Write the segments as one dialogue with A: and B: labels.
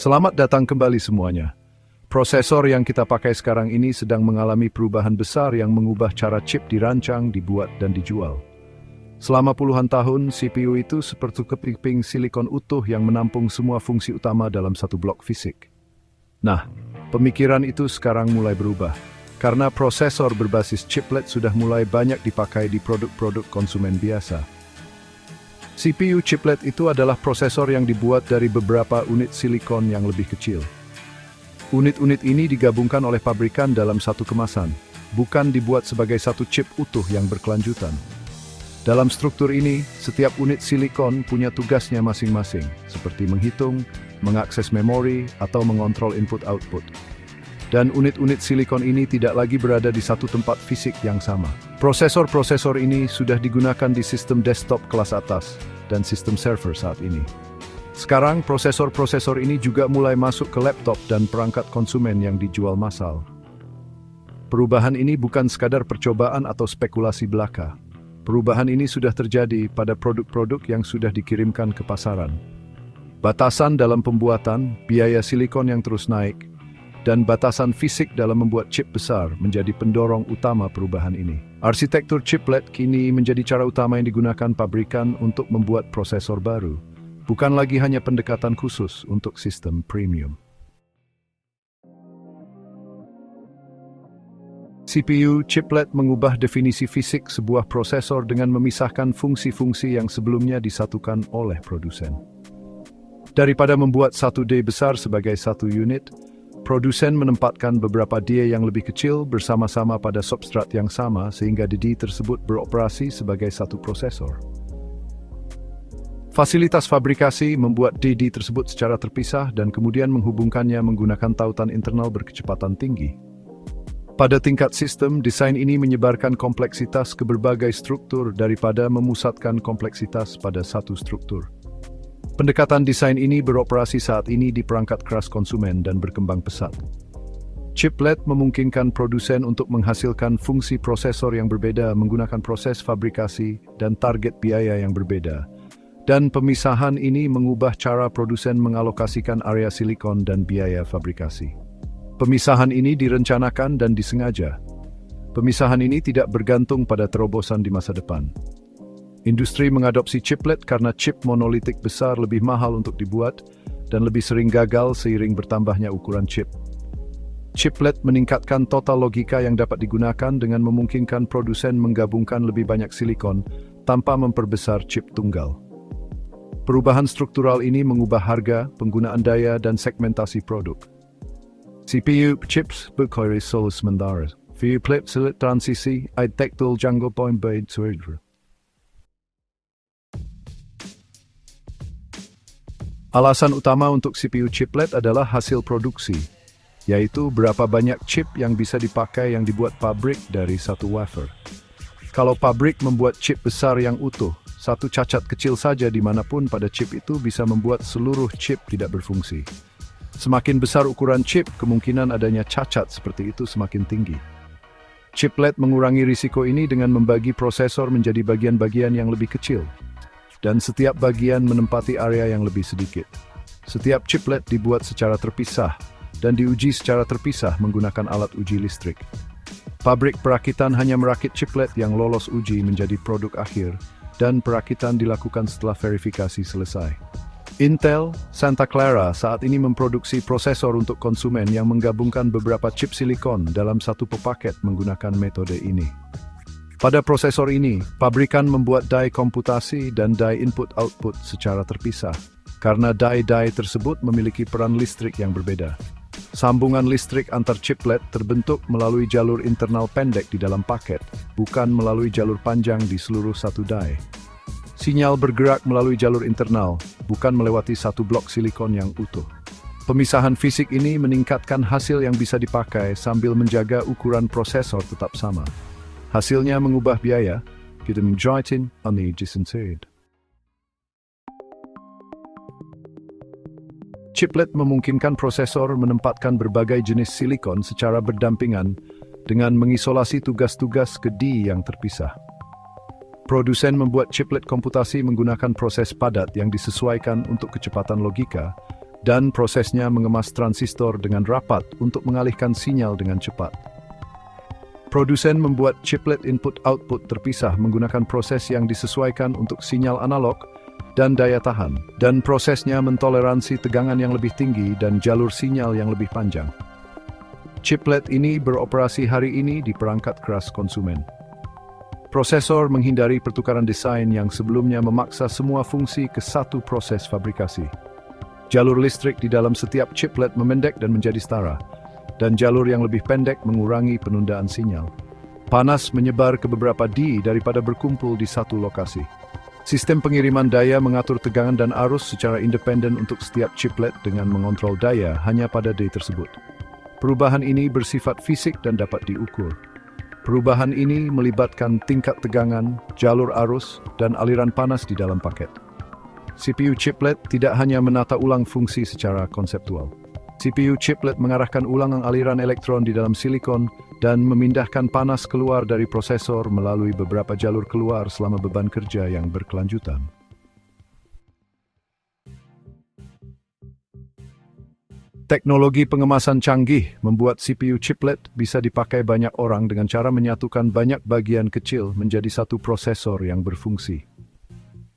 A: Selamat datang kembali semuanya. Prosesor yang kita pakai sekarang ini sedang mengalami perubahan besar yang mengubah cara chip dirancang, dibuat, dan dijual. Selama puluhan tahun, CPU itu seperti keping silikon utuh yang menampung semua fungsi utama dalam satu blok fisik. Nah, pemikiran itu sekarang mulai berubah, karena prosesor berbasis chiplet sudah mulai banyak dipakai di produk-produk konsumen biasa. CPU chiplet itu adalah prosesor yang dibuat dari beberapa unit silikon yang lebih kecil. Unit-unit ini digabungkan oleh pabrikan dalam satu kemasan, bukan dibuat sebagai satu chip utuh yang berkelanjutan. Dalam struktur ini, setiap unit silikon punya tugasnya masing-masing, seperti menghitung, mengakses memori, atau mengontrol input-output. Dan unit-unit silikon ini tidak lagi berada di satu tempat fisik yang sama. Prosesor-prosesor ini sudah digunakan di sistem desktop kelas atas dan sistem server saat ini. Sekarang, prosesor-prosesor ini juga mulai masuk ke laptop dan perangkat konsumen yang dijual massal. Perubahan ini bukan sekadar percobaan atau spekulasi belaka. Perubahan ini sudah terjadi pada produk-produk yang sudah dikirimkan ke pasaran. Batasan dalam pembuatan, biaya silikon yang terus naik, dan batasan fisik dalam membuat chip besar menjadi pendorong utama perubahan ini. Arsitektur chiplet kini menjadi cara utama yang digunakan pabrikan untuk membuat prosesor baru, bukan lagi hanya pendekatan khusus untuk sistem premium. CPU chiplet mengubah definisi fisik sebuah prosesor dengan memisahkan fungsi-fungsi yang sebelumnya disatukan oleh produsen. Daripada membuat satu D besar sebagai satu unit, produsen menempatkan beberapa D yang lebih kecil bersama-sama pada substrat yang sama sehingga D tersebut beroperasi sebagai satu prosesor. Fasilitas fabrikasi membuat D tersebut secara terpisah dan kemudian menghubungkannya menggunakan tautan internal berkecepatan tinggi. Pada tingkat sistem, desain ini menyebarkan kompleksitas ke berbagai struktur daripada memusatkan kompleksitas pada satu struktur. Pendekatan desain ini beroperasi saat ini di perangkat keras konsumen dan berkembang pesat. Chiplet memungkinkan produsen untuk menghasilkan fungsi prosesor yang berbeda menggunakan proses fabrikasi dan target biaya yang berbeda. Dan pemisahan ini mengubah cara produsen mengalokasikan area silikon dan biaya fabrikasi. Pemisahan ini direncanakan dan disengaja. Pemisahan ini tidak bergantung pada terobosan di masa depan. Industri mengadopsi chiplet karena chip monolitik besar lebih mahal untuk dibuat dan lebih sering gagal seiring bertambahnya ukuran chip. Chiplet meningkatkan total logika yang dapat digunakan dengan memungkinkan produsen menggabungkan lebih banyak silikon tanpa memperbesar chip tunggal. Perubahan struktural ini mengubah harga, penggunaan daya, dan segmentasi produk. CPU chips berkualitas solo sementara. Via plate sulit transisi, tektul jangka point bait surge. Alasan utama untuk CPU chiplet adalah hasil produksi, yaitu berapa banyak chip yang bisa dipakai yang dibuat pabrik dari satu wafer. Kalau pabrik membuat chip besar yang utuh, satu cacat kecil saja dimanapun pada chip itu bisa membuat seluruh chip tidak berfungsi. Semakin besar ukuran chip, kemungkinan adanya cacat seperti itu semakin tinggi. Chiplet mengurangi risiko ini dengan membagi prosesor menjadi bagian-bagian yang lebih kecil, dan setiap bagian menempati area yang lebih sedikit. Setiap chiplet dibuat secara terpisah dan diuji secara terpisah menggunakan alat uji listrik. Pabrik perakitan hanya merakit chiplet yang lolos uji menjadi produk akhir, dan perakitan dilakukan setelah verifikasi selesai. Intel, Santa Clara saat ini memproduksi prosesor untuk konsumen yang menggabungkan beberapa chip silikon dalam satu pepaket menggunakan metode ini. Pada prosesor ini, pabrikan membuat die komputasi dan die input-output secara terpisah, karena die-die tersebut memiliki peran listrik yang berbeda. Sambungan listrik antar chiplet terbentuk melalui jalur internal pendek di dalam paket, bukan melalui jalur panjang di seluruh satu die. Sinyal bergerak melalui jalur internal, bukan melewati satu blok silikon yang utuh. Pemisahan fisik ini meningkatkan hasil yang bisa dipakai sambil menjaga ukuran prosesor tetap sama. Hasilnya mengubah biaya, kita menjadikan ini disentuh. Chiplet memungkinkan prosesor menempatkan berbagai jenis silikon secara berdampingan dengan mengisolasi tugas-tugas ke D yang terpisah. Produsen membuat chiplet komputasi menggunakan proses padat yang disesuaikan untuk kecepatan logika dan prosesnya mengemas transistor dengan rapat untuk mengalihkan sinyal dengan cepat. Produsen membuat chiplet input-output terpisah menggunakan proses yang disesuaikan untuk sinyal analog dan daya tahan, dan prosesnya mentoleransi tegangan yang lebih tinggi dan jalur sinyal yang lebih panjang. Chiplet ini beroperasi hari ini di perangkat keras konsumen. Prosesor menghindari pertukaran desain yang sebelumnya memaksa semua fungsi ke satu proses fabrikasi. Jalur listrik di dalam setiap chiplet memendek dan menjadi setara, dan jalur yang lebih pendek mengurangi penundaan sinyal. Panas menyebar ke beberapa D daripada berkumpul di satu lokasi. Sistem pengiriman daya mengatur tegangan dan arus secara independen untuk setiap chiplet dengan mengontrol daya hanya pada D tersebut. Perubahan ini bersifat fisik dan dapat diukur. Perubahan ini melibatkan tingkat tegangan, jalur arus, dan aliran panas di dalam paket. CPU chiplet tidak hanya menata ulang fungsi secara konseptual. CPU chiplet mengarahkan ulang aliran elektron di dalam silikon dan memindahkan panas keluar dari prosesor melalui beberapa jalur keluar selama beban kerja yang berkelanjutan. Teknologi pengemasan canggih membuat CPU chiplet bisa dipakai banyak orang dengan cara menyatukan banyak bagian kecil menjadi satu prosesor yang berfungsi.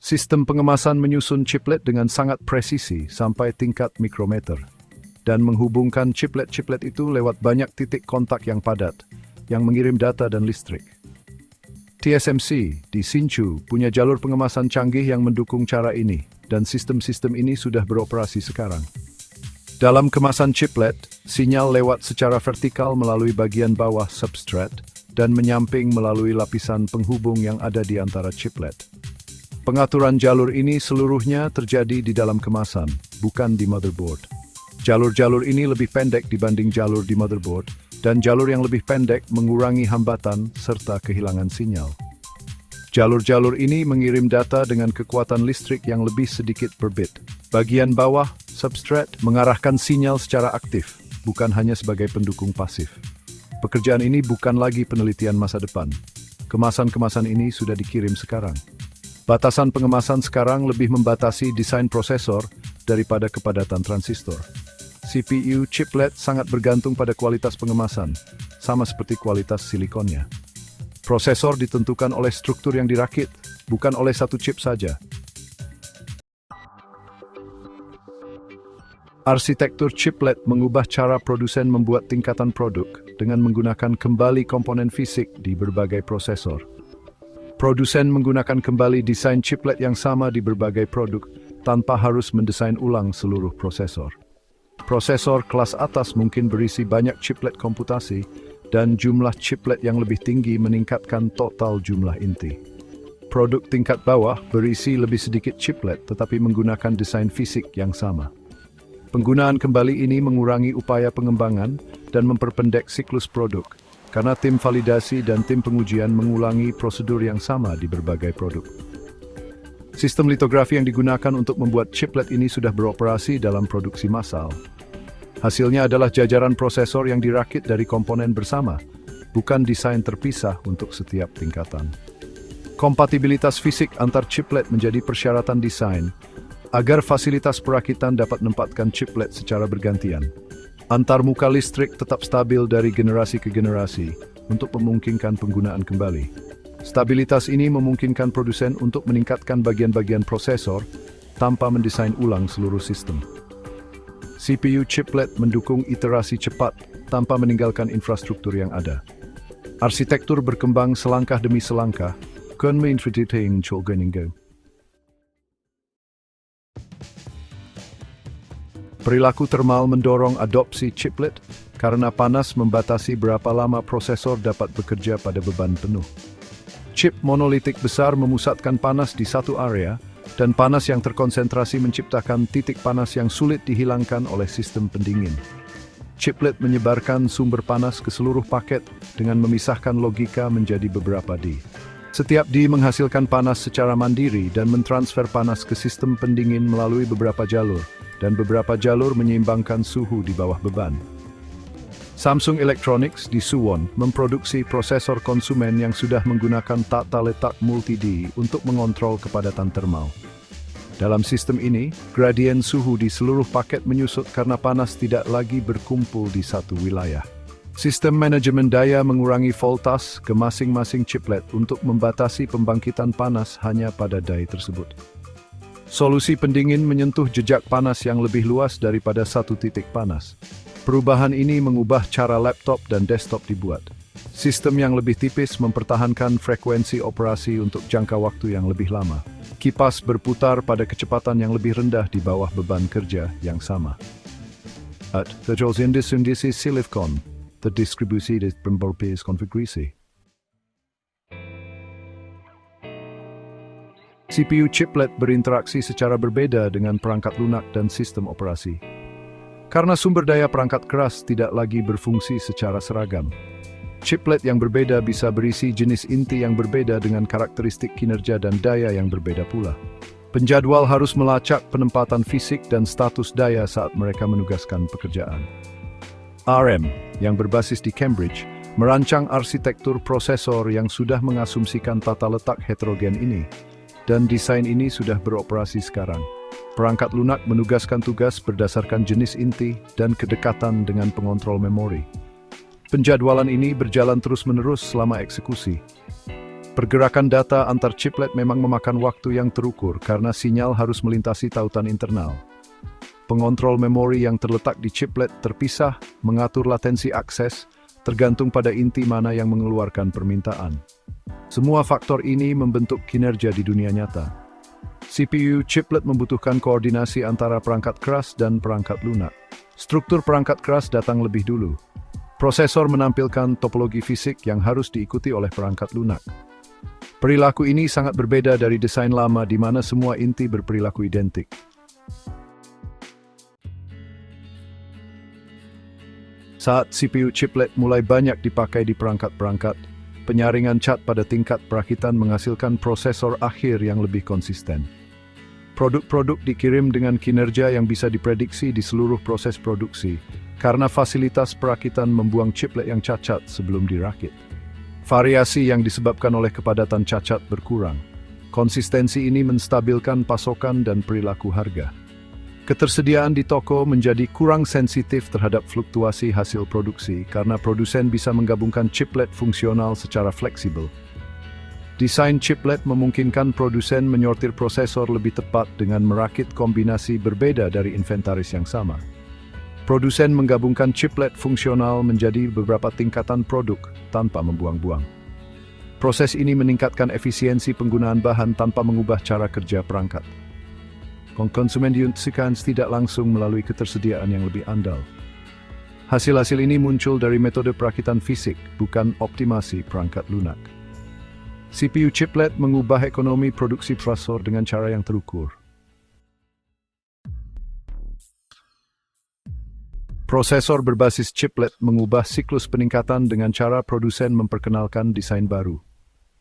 A: Sistem pengemasan menyusun chiplet dengan sangat presisi sampai tingkat mikrometer dan menghubungkan chiplet-chiplet itu lewat banyak titik kontak yang padat yang mengirim data dan listrik. TSMC di Hsinchu punya jalur pengemasan canggih yang mendukung cara ini, dan sistem-sistem ini sudah beroperasi sekarang. Dalam kemasan chiplet, sinyal lewat secara vertikal melalui bagian bawah substrate dan menyamping melalui lapisan penghubung yang ada di antara chiplet. Pengaturan jalur ini seluruhnya terjadi di dalam kemasan, bukan di motherboard. Jalur-jalur ini lebih pendek dibanding jalur di motherboard, dan jalur yang lebih pendek mengurangi hambatan serta kehilangan sinyal. Jalur-jalur ini mengirim data dengan kekuatan listrik yang lebih sedikit per bit. Bagian bawah, substrate, mengarahkan sinyal secara aktif, bukan hanya sebagai pendukung pasif. Pekerjaan ini bukan lagi penelitian masa depan. Kemasan-kemasan ini sudah dikirim sekarang. Batasan pengemasan sekarang lebih membatasi desain prosesor daripada kepadatan transistor. CPU chiplet sangat bergantung pada kualitas pengemasan, sama seperti kualitas silikonnya. Prosesor ditentukan oleh struktur yang dirakit, bukan oleh satu chip saja. Arsitektur chiplet mengubah cara produsen membuat tingkatan produk dengan menggunakan kembali komponen fisik di berbagai prosesor. Produsen menggunakan kembali desain chiplet yang sama di berbagai produk tanpa harus mendesain ulang seluruh prosesor. Prosesor kelas atas mungkin berisi banyak chiplet komputasi, dan jumlah chiplet yang lebih tinggi meningkatkan total jumlah inti. Produk tingkat bawah berisi lebih sedikit chiplet tetapi menggunakan desain fisik yang sama. Penggunaan kembali ini mengurangi upaya pengembangan dan memperpendek siklus produk, karena tim validasi dan tim pengujian mengulangi prosedur yang sama di berbagai produk. Sistem litografi yang digunakan untuk membuat chiplet ini sudah beroperasi dalam produksi massal. Hasilnya adalah jajaran prosesor yang dirakit dari komponen bersama, bukan desain terpisah untuk setiap tingkatan. Kompatibilitas fisik antar chiplet menjadi persyaratan desain, agar fasilitas perakitan dapat menempatkan chiplet secara bergantian. Antarmuka listrik tetap stabil dari generasi ke generasi untuk memungkinkan penggunaan kembali. Stabilitas ini memungkinkan produsen untuk meningkatkan bagian-bagian prosesor tanpa mendesain ulang seluruh sistem. CPU chiplet mendukung iterasi cepat tanpa meninggalkan infrastruktur yang ada. Arsitektur berkembang selangkah demi selangkah, Perilaku termal mendorong adopsi chiplet karena panas membatasi berapa lama prosesor dapat bekerja pada beban penuh. Chip monolitik besar memusatkan panas di satu area, dan panas yang terkonsentrasi menciptakan titik panas yang sulit dihilangkan oleh sistem pendingin. Chiplet menyebarkan sumber panas ke seluruh paket dengan memisahkan logika menjadi beberapa D. Setiap D menghasilkan panas secara mandiri dan mentransfer panas ke sistem pendingin melalui beberapa jalur, dan beberapa jalur menyeimbangkan suhu di bawah beban. Samsung Electronics di Suwon memproduksi prosesor konsumen yang sudah menggunakan tata letak multi-D untuk mengontrol kepadatan termal. Dalam sistem ini, gradien suhu di seluruh paket menyusut karena panas tidak lagi berkumpul di satu wilayah. Sistem manajemen daya mengurangi voltas ke masing-masing chiplet untuk membatasi pembangkitan panas hanya pada daya tersebut. Solusi pendingin menyentuh jejak panas yang lebih luas daripada satu titik panas. Perubahan ini mengubah cara laptop dan desktop dibuat. Sistem yang lebih tipis mempertahankan frekuensi operasi untuk jangka waktu yang lebih lama. Kipas berputar pada kecepatan yang lebih rendah di bawah beban kerja yang sama. At terjadi silifkon, terdistribusi di berbagai konfigurasi. CPU chiplet berinteraksi secara berbeda dengan perangkat lunak dan sistem operasi. Karena sumber daya perangkat keras tidak lagi berfungsi secara seragam. Chiplet yang berbeda bisa berisi jenis inti yang berbeda dengan karakteristik kinerja dan daya yang berbeda pula. Penjadwal harus melacak penempatan fisik dan status daya saat mereka menugaskan pekerjaan. ARM, yang berbasis di Cambridge, merancang arsitektur prosesor yang sudah mengasumsikan tata letak heterogen ini, dan desain ini sudah beroperasi sekarang. Perangkat lunak menugaskan tugas berdasarkan jenis inti dan kedekatan dengan pengontrol memori. Penjadwalan ini berjalan terus-menerus selama eksekusi. Pergerakan data antar chiplet memang memakan waktu yang terukur karena sinyal harus melintasi tautan internal. Pengontrol memori yang terletak di chiplet terpisah, mengatur latensi akses, tergantung pada inti mana yang mengeluarkan permintaan. Semua faktor ini membentuk kinerja di dunia nyata. CPU chiplet membutuhkan koordinasi antara perangkat keras dan perangkat lunak. Struktur perangkat keras datang lebih dulu. Prosesor menampilkan topologi fisik yang harus diikuti oleh perangkat lunak. Perilaku ini sangat berbeda dari desain lama di mana semua inti berperilaku identik. Saat CPU chiplet mulai banyak dipakai di perangkat-perangkat, penyaringan cat pada tingkat perakitan menghasilkan prosesor akhir yang lebih konsisten. Produk-produk dikirim dengan kinerja yang bisa diprediksi di seluruh proses produksi, karena fasilitas perakitan membuang chiplet yang cacat sebelum dirakit. Variasi yang disebabkan oleh kepadatan cacat berkurang. Konsistensi ini menstabilkan pasokan dan perilaku harga. Ketersediaan di toko menjadi kurang sensitif terhadap fluktuasi hasil produksi karena produsen bisa menggabungkan chiplet fungsional secara fleksibel. Desain chiplet memungkinkan produsen menyortir prosesor lebih tepat dengan merakit kombinasi berbeda dari inventaris yang sama. Produsen menggabungkan chiplet fungsional menjadi beberapa tingkatan produk tanpa membuang-buang. Proses ini meningkatkan efisiensi penggunaan bahan tanpa mengubah cara kerja perangkat. Konsumen diuntungkan tidak langsung melalui ketersediaan yang lebih andal. Hasil-hasil ini muncul dari metode perakitan fisik, bukan optimasi perangkat lunak. CPU chiplet mengubah ekonomi produksi prosesor dengan cara yang terukur. Prosesor berbasis chiplet mengubah siklus peningkatan dengan cara produsen memperkenalkan desain baru.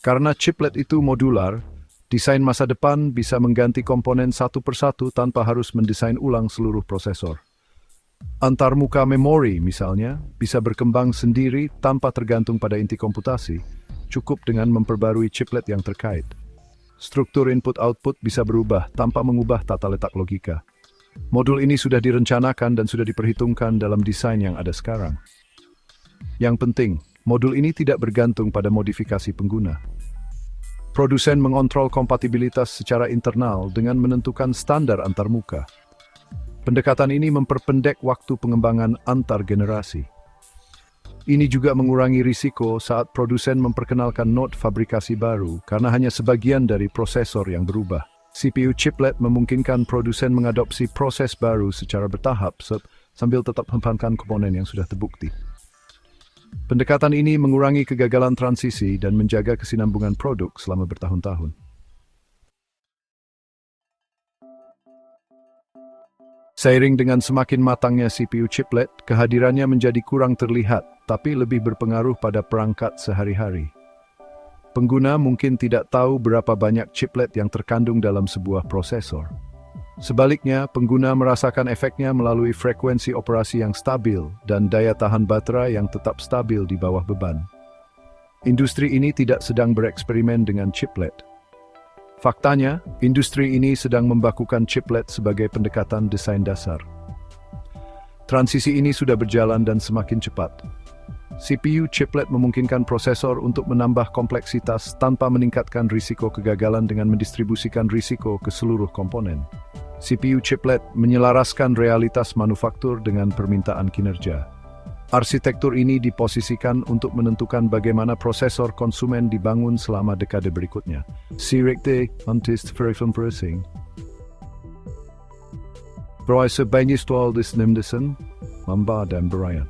A: Karena chiplet itu modular, desain masa depan bisa mengganti komponen satu persatu tanpa harus mendesain ulang seluruh prosesor. Antarmuka memori, misalnya, bisa berkembang sendiri tanpa tergantung pada inti komputasi, cukup dengan memperbarui chiplet yang terkait. Struktur input-output bisa berubah tanpa mengubah tata letak logika. Modul ini sudah direncanakan dan sudah diperhitungkan dalam desain yang ada sekarang. Yang penting, modul ini tidak bergantung pada modifikasi pengguna. Produsen mengontrol kompatibilitas secara internal dengan menentukan standar antarmuka. Pendekatan ini memperpendek waktu pengembangan antar generasi. Ini juga mengurangi risiko saat produsen memperkenalkan node fabrikasi baru karena hanya sebagian dari prosesor yang berubah. CPU chiplet memungkinkan produsen mengadopsi proses baru secara bertahap sambil tetap mempertahankan komponen yang sudah terbukti. Pendekatan ini mengurangi kegagalan transisi dan menjaga kesinambungan produk selama bertahun-tahun. Seiring dengan semakin matangnya CPU chiplet, kehadirannya menjadi kurang terlihat, tapi lebih berpengaruh pada perangkat sehari-hari. Pengguna mungkin tidak tahu berapa banyak chiplet yang terkandung dalam sebuah prosesor. Sebaliknya, pengguna merasakan efeknya melalui frekuensi operasi yang stabil dan daya tahan baterai yang tetap stabil di bawah beban. Industri ini tidak sedang bereksperimen dengan chiplet. Faktanya, industri ini sedang membakukan chiplet sebagai pendekatan desain dasar. Transisi ini sudah berjalan dan semakin cepat. CPU chiplet memungkinkan prosesor untuk menambah kompleksitas tanpa meningkatkan risiko kegagalan dengan mendistribusikan risiko ke seluruh komponen. CPU chiplet menyelaraskan realitas manufaktur dengan permintaan kinerja. Arsitektur ini diposisikan untuk menentukan bagaimana prosesor konsumen dibangun selama dekade berikutnya. Direkte antist verifenpressing. Bereise Banyustual des Nimdesen, Mamba dan Berayan.